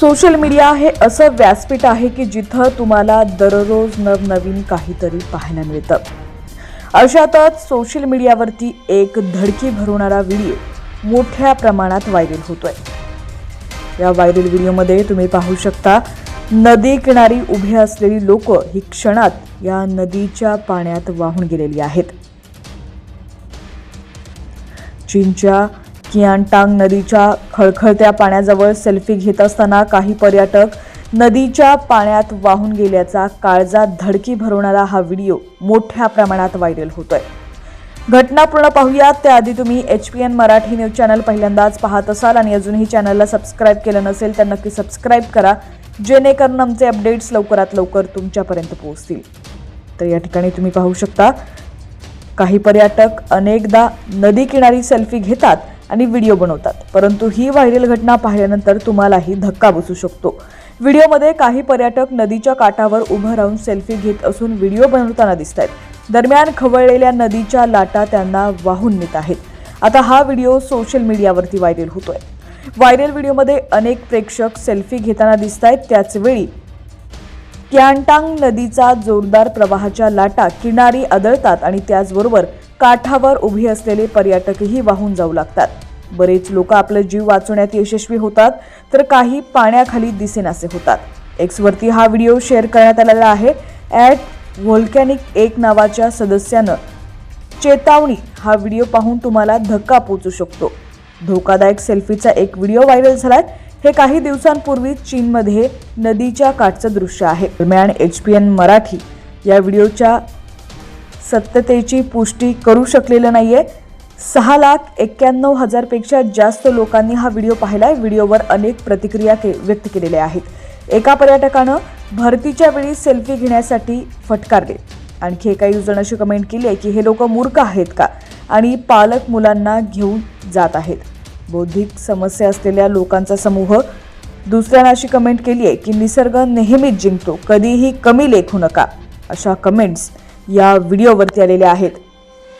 Social media हे असं व्यासपीठ आहे की जिथं तुम्हाला दररोज नवनवीन काहीतरी पाहायला मिळतं। अशातच सोशल मीडियावरती एक धडकी भरवणारा व्हिडिओ मोठ्या प्रमाणात व्हायरल होतोय। या व्हायरल व्हिडिओमध्ये तुम्ही पाहू शकता, नदी किनारी उभे असलेली लोक ही क्षणात या नदीच्या पाण्यात वाहून गेलेली आहेत। चीनच्या कियांटांग नदीच्या खळखळत्या पाण्याजवळ सेल्फी घेत असताना काही पर्यटक नदीच्या पाण्यात वाहून गेल्याचा काळजात धडकी भरवणारा हा व्हिडिओ मोठ्या प्रमाणात व्हायरल होतोय। घटना पूर्ण पाहूयात त्याआधी तुम्ही HPN मराठी न्यूज चॅनल पहिल्यांदाच पाहत असाल आणि अजूनही चॅनलला सबस्क्राइब केलं नसेल तर नक्की सबस्क्राइब करा, जेणेकरून आमचे अपडेट्स लवकरात लवकर तुमच्यापर्यंत पोहोचतील। तर या ठिकाणी तुम्ही पाहू शकता, काही पर्यटक अनेकदा नदी किनारी सेल्फी घेतात आणि व्हिडिओ बनवतात, परंतु ही व्हायरल घटना पाहिल्यानंतर तुम्हालाही धक्का बसू शकतो। व्हिडिओमध्ये काही पर्यटक नदीच्या काठावर उभं राहून सेल्फी घेत असून व्हिडिओ बनवताना दिसतात। दरम्यान खवळलेल्या नदीच्या लाटा त्यांना वाहून नेत आहेत। आता हा व्हिडिओ सोशल मीडियावरती व्हायरल होतोय। व्हायरल व्हिडिओमध्ये अनेक प्रेक्षक सेल्फी घेताना दिसतात। त्याचवेळी कियांटांग नदीचा जोरदार प्रवाहाच्या लाटा किनारी आदळतात आणि त्याचबरोबर काठावर उभे असलेले पर्यटकही वाहून जाऊ लागतात। बरेच लोक आपला जीव वाचवण्यात यशस्वी होतात, तर काही पाण्याखाली दिसेनासे होतात। एक्सवरती हा व्हिडिओ शेअर करण्यात आलेला आहे। @व्होल्कॅनिक1 नावाच्या सदस्यानं चेतावणी हा व्हिडिओ पाहून तुम्हाला धक्का पोहोचू शकतो। धोकादायक सेल्फीचा एक व्हिडिओ व्हायरल झालाय। हे काही दिवसांपूर्वी चीनमध्ये नदीच्या काठचं दृश्य आहे। दरम्यान HPN मराठी या व्हिडिओच्या सत्यतेची पुष्टी करू शकलेलं नाहीये। 6,91,000 पेक्षा जास्त लोकांनी हा व्हिडिओ पाहिलाय। व्हिडिओवर अनेक प्रतिक्रिया व्यक्त केलेल्या आहेत। एका पर्यटकानं भरतीच्या वेळी सेल्फी घेण्यासाठी फटकारले। आणखी एका युजरनं अशी कमेंट केली आहे की हे लोक मूर्ख आहेत का आणि पालक मुलांना घेऊन जात आहेत। बौद्धिक समस्या असलेल्या लोकांचा समूह दुसऱ्यानं अशी कमेंट केली आहे की निसर्ग नेहमीच जिंकतो, कधीही कमी लेखू नका। अशा कमेंट्स या व्हिडिओवरती आलेल्या आहेत।